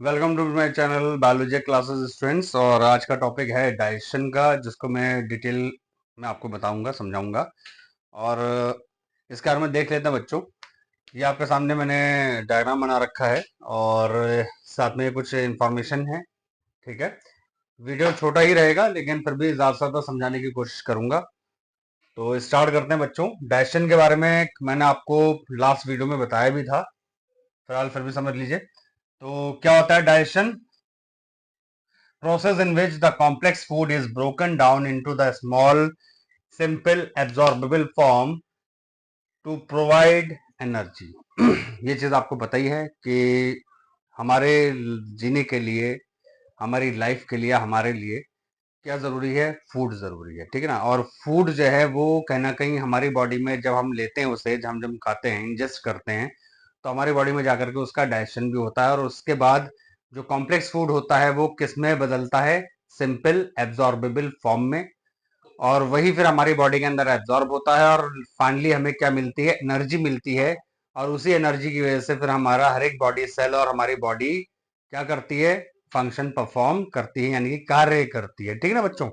Welcome to my channel biology classes students. और आज का टॉपिक है डाइजेशन का, जिसको मैं डिटेल में आपको बताऊंगा, समझाऊंगा। और इसके बारे में देख लेते हैं बच्चों। ये आपके सामने मैंने डायग्राम बना रखा है और साथ में कुछ इंफॉर्मेशन है। ठीक है, वीडियो छोटा ही रहेगा लेकिन फिर भी ज़्यादा से ज़्यादा समझाने की कोशिश करूंगा। तो स्टार्ट करते हैं बच्चों। डाइजेशन के बारे में मैंने आपको लास्ट वीडियो में बताया भी था, फिलहाल फिर भी समझ लीजिए। तो क्या होता है digestion? Process in which the complex food is broken down into the small, simple, absorbable form to provide energy। ये चीज आपको पता ही है कि हमारे जीने के लिए, हमारी लाइफ के लिए, हमारे लिए क्या जरूरी है? फूड जरूरी है, ठीक है ना। और फूड जो है वो कहीं ना कहीं हमारी बॉडी में जब हम लेते हैं उसे, जब हम खाते हैं, इंजेस्ट करते हैं, तो हमारी बॉडी में जाकर के उसका डाइजेशन भी होता है। और उसके बाद जो कॉम्प्लेक्स फूड होता है वो किस में बदलता है? सिंपल एब्जॉर्बेबल फॉर्म में। और वही फिर हमारी बॉडी के अंदर एब्जॉर्ब होता है और फाइनली हमें क्या मिलती है? एनर्जी मिलती है। और उसी एनर्जी की वजह से फिर हमारा हर एक बॉडी सेल और हमारी बॉडी क्या करती है? फंक्शन परफॉर्म करती है, यानी कि कार्य करती है। ठीक है ना बच्चों?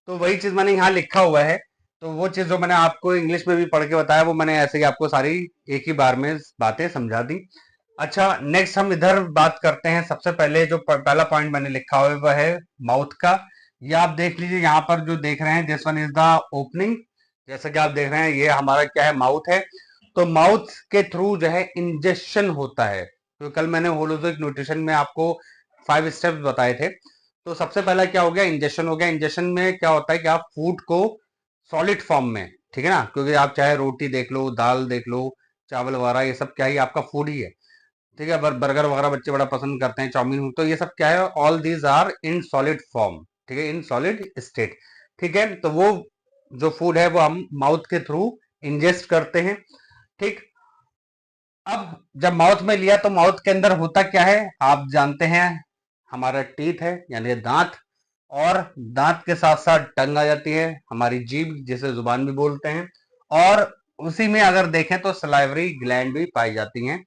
तो वही चीज मैंने यहाँ लिखा हुआ है। तो वो चीज जो मैंने आपको इंग्लिश में भी पढ़ के बताया, वो मैंने ऐसे ही आपको सारी एक ही बार में बातें समझा दी। अच्छा, नेक्स्ट हम इधर बात करते हैं। सबसे पहले जो पहला पॉइंट मैंने लिखा हुआ है वह है माउथ का। ये आप देख लीजिए, यहाँ पर जो देख रहे हैं, this one is the opening. जैसा कि आप देख रहे हैं, ये हमारा क्या है? माउथ है। तो माउथ के थ्रू जो है इंजेक्शन होता है। तो कल मैंने होलोजिक न्यूट्रिशन में आपको 5 स्टेप्स बताए थे। तो सबसे पहला क्या हो गया? इंजेक्शन हो गया। इंजेक्शन में क्या होता है कि आप फूड को सॉलिड फॉर्म में, ठीक है ना, क्योंकि आप चाहे रोटी देख लो, दाल देख लो, चावल वगैरह, ये सब क्या ही आपका फूड ही है। ठीक है, बर्गर वगैरह बच्चे बड़ा पसंद करते हैं, चाउमीन, तो ये सब क्या है? All these are in solid form. ठीक है, इन सॉलिड स्टेट। ठीक है, तो वो जो फूड है वो हम माउथ के थ्रू इंजेस्ट करते हैं। ठीक। अब जब माउथ में लिया तो माउथ के अंदर होता क्या है? आप जानते हैं, हमारा टीथ है, यानी दांत। और दांत के साथ साथ टंग आ जाती है, हमारी जीभ, जिसे जुबान भी बोलते हैं। और उसी में अगर देखें तो सलाइवरी ग्लैंड भी पाई जाती हैं।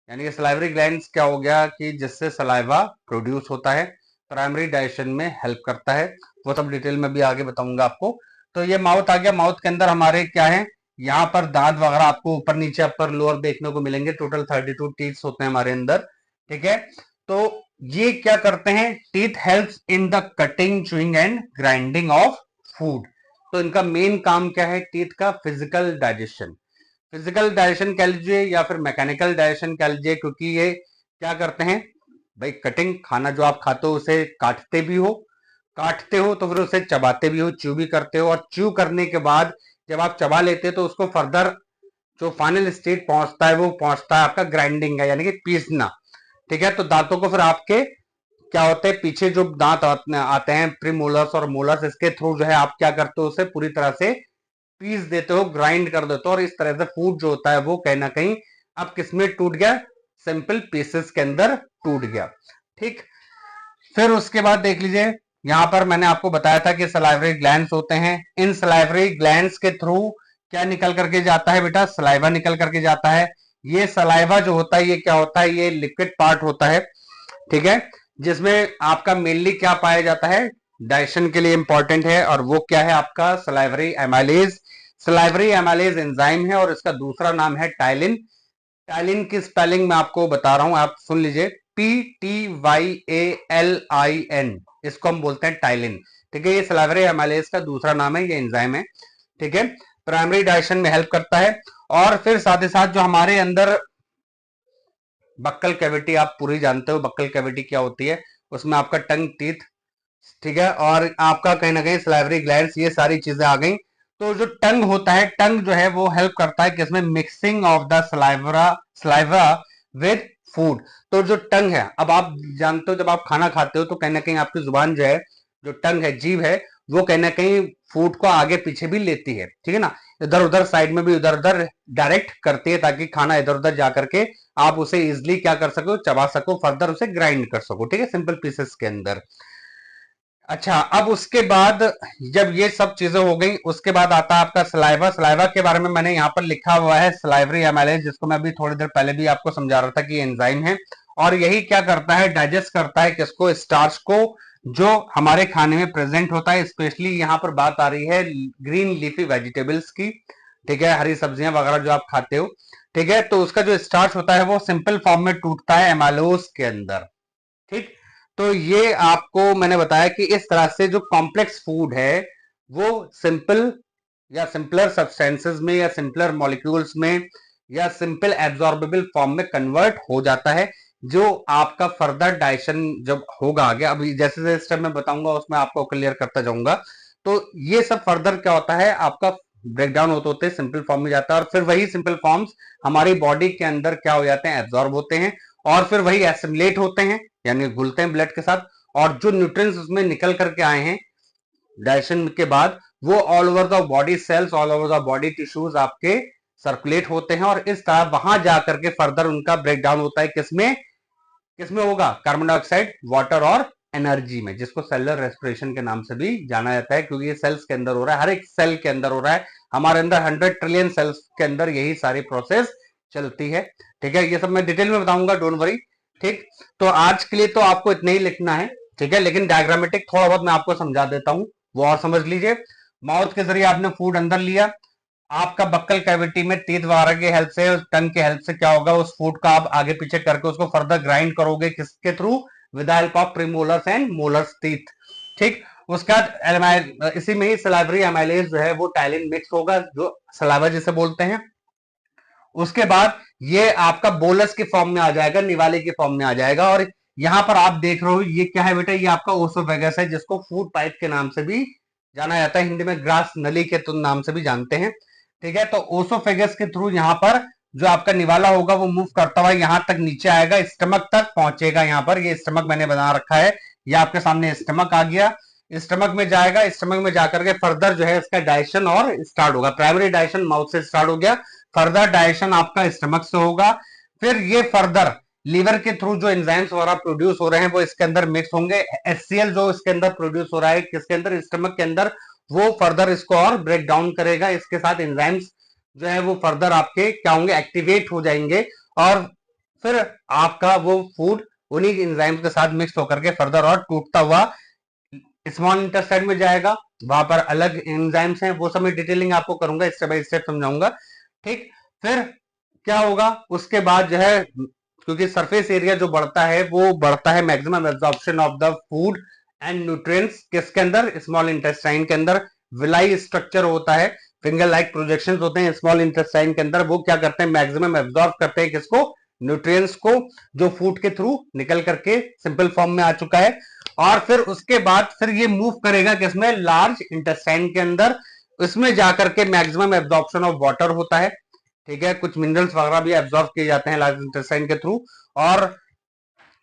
यानी कि सलाइवरी ग्लैंड्स क्या हो गया कि जिससे सलाइवा प्रोड्यूस होता है, प्राइमरी डाइजेशन में हेल्प करता है। वो सब डिटेल में भी आगे बताऊंगा आपको। तो ये माउथ आ गया। माउथ के अंदर हमारे क्या है? यहाँ पर दांत वगैरह आपको ऊपर नीचे अपर लोअर देखने को मिलेंगे। टोटल 32 टीथ होते हैं हमारे अंदर। ठीक है, तो ये क्या करते हैं? Teeth helps in the cutting, chewing and grinding of food. तो इनका मेन काम क्या है? टीथ का फिजिकल डाइजेशन। फिजिकल डाइजेशन कह लीजिए या फिर मैकेनिकल डाइजेशन कह लीजिए, क्योंकि ये क्या करते हैं भाई? कटिंग, खाना जो आप खाते हो उसे काटते हो तो फिर उसे चबाते भी हो, च्यू भी करते हो। और च्यू करने के बाद जब आप चबा लेते हो तो उसको फर्दर जो फाइनल स्टेट पहुंचता है वो पहुंचता है आपका ग्राइंडिंग है, यानी कि पीसना। ठीक है, तो दांतों को फिर आपके क्या होते हैं? पीछे जो दांत आते हैं, प्रीमोलर्स और मोलर्स, इसके थ्रू जो है आप क्या करते हो? उसे पूरी तरह से पीस देते हो, ग्राइंड कर देते हो। और इस तरह से फूड जो होता है वो कहीं ना कहीं अब किसमें टूट गया? सिंपल पीसेस के अंदर टूट गया। ठीक। फिर उसके बाद देख लीजिए, यहां पर मैंने आपको बताया था कि सलाइवरी ग्लैंड्स होते हैं। इन सलाइवरी ग्लैंड्स के थ्रू क्या निकल करके जाता है बेटा? सलाइवा निकल करके जाता है। ये सलाइवा जो होता है ये क्या होता है? ये लिक्विड पार्ट होता है। ठीक है, जिसमें आपका मेनली क्या पाया जाता है? डाइजेशन के लिए इंपॉर्टेंट है, और वो क्या है आपका? Salivary amylase. Salivary amylase enzyme है और इसका दूसरा नाम है टाइलिन। टाइलिन की स्पेलिंग मैं आपको बता रहा हूं, आप सुन लीजिए। PTYALIN, इसको हम बोलते हैं टाइलिन। ठीक है, ये सलाइवरी एमाइलेज का दूसरा नाम है, ये एंजाइम है। ठीक है, प्राइमरी डाइजेशन में हेल्प करता है। और फिर साथ ही साथ जो हमारे अंदर बक्कल कैविटी, आप पूरी जानते हो बक्कल कैविटी क्या होती है। उसमें आपका टंग, टीथ, ठीक है, और आपका कहीं ना कहीं सलाइवरी ग्लैंड्स, ये सारी चीजें आ गई। तो जो टंग होता है, टंग जो है वो हेल्प करता है किसमें? Mixing of the saliva with food. तो जो टंग है, अब आप जानते हो जब आप खाना खाते हो तो कहीं ना कहीं आपकी जुबान जो है, जो टंग है, जीभ है, वो कहीं ना कहीं फूड को आगे पीछे भी लेती है। ठीक है ना, इधर उधर साइड में भी इधर उधर डायरेक्ट करती है, ताकि खाना इधर उधर जा करके आप उसे इजिली क्या कर सको? चबा सको, फर्दर उसे ग्राइंड कर सको। ठीक है, सिंपल पीसेस के अंदर। अच्छा, अब उसके बाद जब ये सब चीजें हो गई, उसके बाद आता है आपका सलाइवा। सलाइवा के बारे में मैंने यहाँ पर लिखा हुआ है सलाइवरी एमाइलेज, जिसको मैं अभी थोड़ी देर पहले भी आपको समझा रहा था कि एंजाइम है। और यही क्या करता है, डाइजेस्ट करता है किसको, स्टार्च को, जो हमारे खाने में प्रेजेंट होता है। स्पेशली यहाँ पर बात आ रही है ग्रीन लीफी वेजिटेबल्स की, ठीक है, हरी सब्जियां वगैरह जो आप खाते हो, ठीक है। तो उसका जो स्टार्च होता है वो सिंपल फॉर्म में टूटता है एमाइलोज के अंदर, ठीक। तो ये आपको मैंने बताया कि इस तरह से जो कॉम्प्लेक्स फूड है वो सिंपल या सिंपलर सब्सटेंसेस में या सिंपलर मॉलिक्यूल्स में या सिंपल एब्जॉर्बेबल फॉर्म में कन्वर्ट हो जाता है, जो आपका फर्दर डाइजेशन जब होगा आगे, अभी जैसे जैसे स्टेप मैं बताऊंगा उसमें आपको क्लियर करता जाऊंगा। तो ये सब फर्दर क्या होता है, आपका ब्रेक डाउन होते होते सिंपल फॉर्म में जाता है, और फिर वही सिंपल फॉर्म्स हमारी बॉडी के अंदर क्या हो जाते हैं, एब्जॉर्ब होते हैं, और फिर वही एसिमिलेट होते हैं, यानी घुलते हैं ब्लड के साथ, और जो न्यूट्रिएंट्स उसमें निकल करके आए हैं डाइजेशन के बाद, वो all over the body cells, all over the body tissues आपके सर्कुलेट होते हैं, और इस तरह वहां जाकर के फर्दर उनका ब्रेक डाउन होता है। किसमें किसमें होगा, कार्बन डाइऑक्साइड, वाटर और एनर्जी में, जिसको सेलुलर रेस्पिरेशन के नाम से भी जाना जाता है, क्योंकि ये सेल्स के अंदर हो रहा है, हर एक सेल के अंदर हो रहा है। हमारे अंदर 100 ट्रिलियन सेल्स के अंदर यही सारी प्रोसेस चलती है, ठीक है। ये सब मैं डिटेल में बताऊंगा, डोंट वरी, ठीक। तो आज के लिए तो आपको इतना ही लिखना है, ठीक है, लेकिन डायग्रामेटिक थोड़ा बहुत मैं आपको समझा देता हूं, वो और समझ लीजिए। माउथ के जरिए आपने फूड अंदर लिया, आपका बक्कल कैविटी में टीथ वगैरह की हेल्प से, टंग की हेल्प से क्या होगा, उस फूड का आप आगे पीछे करके उसको फर्दर ग्राइंड करोगे, किसके through, with the help of premolars and molars teeth, ठीक। उसका इसी में ही सलाइवरी एमाइलेज जो है वो टाइलिन मिक्स होगा, जो सलाइवा जिसे बोलते हैं। उसके बाद ये आपका बोलस के फॉर्म में आ जाएगा, निवाले के फॉर्म में आ जाएगा, और यहां पर आप देख रहे हो ये क्या है बेटा, ये आपका ओसोफेगस है, जिसको फूड पाइप के नाम से भी जाना जाता है, हिंदी में ग्रास नली के नाम से भी जानते हैं, ठीक है। तो ओसोफेगस के थ्रू यहाँ पर जो आपका निवाला होगा वो मूव करता हुआ यहां तक नीचे आएगा, स्टमक तक पहुंचेगा। यहाँ पर ये स्टमक मैंने बना रखा है, ये आपके सामने स्टमक आ गया, स्टमक में जाएगा, स्टमक में जाकर के फर्दर जो है इसका डाइजेशन और स्टार्ट होगा। प्राइमरी डाइजेशन माउथ से स्टार्ट हो गया, फर्दर डाइजेशन आपका स्टमक से होगा, फिर ये फर्दर लीवर के थ्रू जो एंजाइम्स वगैरह प्रोड्यूस हो रहे हैं वो इसके अंदर मिक्स होंगे। HCl जो इसके अंदर प्रोड्यूस हो रहा है किसके अंदर, स्टमक के अंदर, वो फर्दर इसको और ब्रेक डाउन करेगा, इसके साथ एंजाइम्स जो है वो फर्दर आपके क्या होंगे, एक्टिवेट हो जाएंगे, और फिर आपका वो फूड उन्हीं एंजाइम्स के साथ मिक्स होकर के फर्दर और टूटता हुआ स्मॉल इंटेस्टाइन में जाएगा। वहां पर अलग एंजाइम्स हैं, वो सब मैं डिटेलिंग आपको करूंगा, स्टेप बाय स्टेप समझाऊंगा, ठीक। फिर क्या होगा उसके बाद जो है, क्योंकि सरफेस एरिया जो बढ़ता है वो बढ़ता है maximum absorption of the food and nutrients किसके अंदर, स्मॉल इंटेस्टाइन के अंदर। विलाई स्ट्रक्चर होता है, फिंगर लाइक प्रोजेक्शन होते हैं स्मॉल इंटेस्टाइन के अंदर, वो क्या करते हैं, मैक्सिमम एब्जॉर्ब करते हैं किसको, न्यूट्रिएंट्स को, जो फूड के थ्रू निकल करके सिंपल फॉर्म में आ चुका है। और फिर उसके बाद फिर ये मूव करेगा किसमें, लार्ज इंटेस्टाइन के अंदर, इसमें जाकर के मैक्सिमम एब्जॉर्प्शन ऑफ वाटर होता है, ठीक है। कुछ मिनरल्स वगैरह भी एब्जॉर्ब किए जाते हैं लार्ज इंटेस्टाइन के थ्रू, और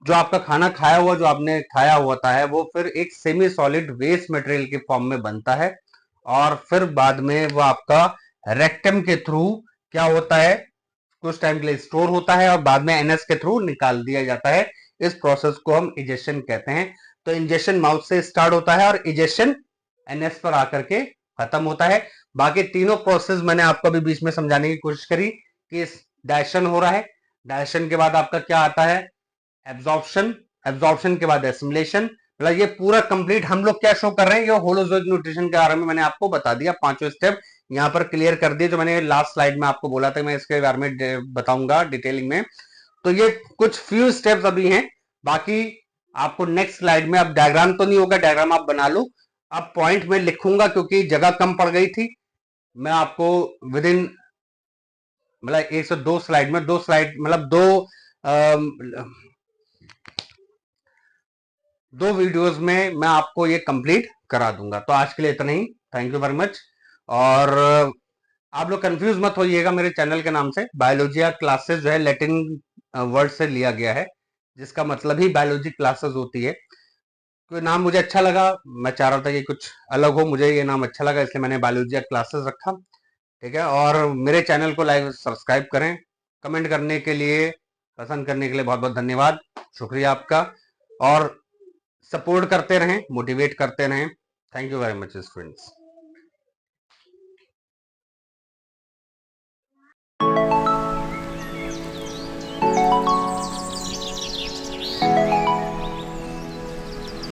जो आपका खाना खाया हुआ जो आपने खाया होता है वो फिर एक सेमी सॉलिड वेस्ट मटेरियल के फॉर्म में बनता है, और फिर बाद में वो आपका रेक्टम के थ्रू क्या होता है, कुछ टाइम के लिए स्टोर होता है, और बाद में एनएस के थ्रू निकाल दिया जाता है। इस प्रोसेस को हम इजेशन कहते हैं। तो इंजेक्शन माउथ से स्टार्ट होता है और इजेशन एनएस पर आकर के खत्म होता है। बाकी तीनों प्रोसेस मैंने आपको अभी बीच में समझाने की कोशिश करी कि डाइजेशन हो रहा है, डाइजेशन के बाद आपका क्या आता है, एब्जॉर्प्शन, एब्जॉर्प्शन के बाद एसिमिलेशन, मतलब ये पूरा कंप्लीट हम लोग क्या शो कर रहे हैं, ये होलोजोइक न्यूट्रिशन के बारे में मैंने आपको बता दिया, पांचों स्टेप यहाँ पर क्लियर कर दिए, जो मैंने लास्ट स्लाइड में आपको बोला था मैं इसके बारे में बताऊंगा डिटेलिंग में। तो ये कुछ फ्यू स्टेप्स अभी हैं, बाकी आपको नेक्स्ट स्लाइड में, अब डायग्राम तो नहीं होगा, डायग्राम आप बना लो, अब पॉइंट में लिखूंगा क्योंकि जगह कम पड़ गई थी। मैं आपको विद इन मतलब 102 स्लाइड में, 2 स्लाइड मतलब दो वीडियोस में मैं आपको ये कंप्लीट करा दूंगा। तो आज के लिए इतना ही, थैंक यू वेरी मच। और आप लोग कंफ्यूज मत होइएगा, मेरे चैनल के नाम से बायोलॉजी क्लासेस जो है लैटिन वर्ड से लिया गया है, जिसका मतलब ही बायोलॉजी क्लासेस होती है। कोई नाम मुझे अच्छा लगा, मैं चाह रहा था कि कुछ अलग हो, मुझे ये नाम अच्छा लगा इसलिए मैंने बायोलॉजी क्लासेस रखा, ठीक है। और मेरे चैनल को लाइक सब्सक्राइब करें, कमेंट करने के लिए, पसंद करने के लिए बहुत बहुत धन्यवाद, शुक्रिया आपका, और सपोर्ट करते रहें, मोटिवेट करते रहें। Thank you very much students.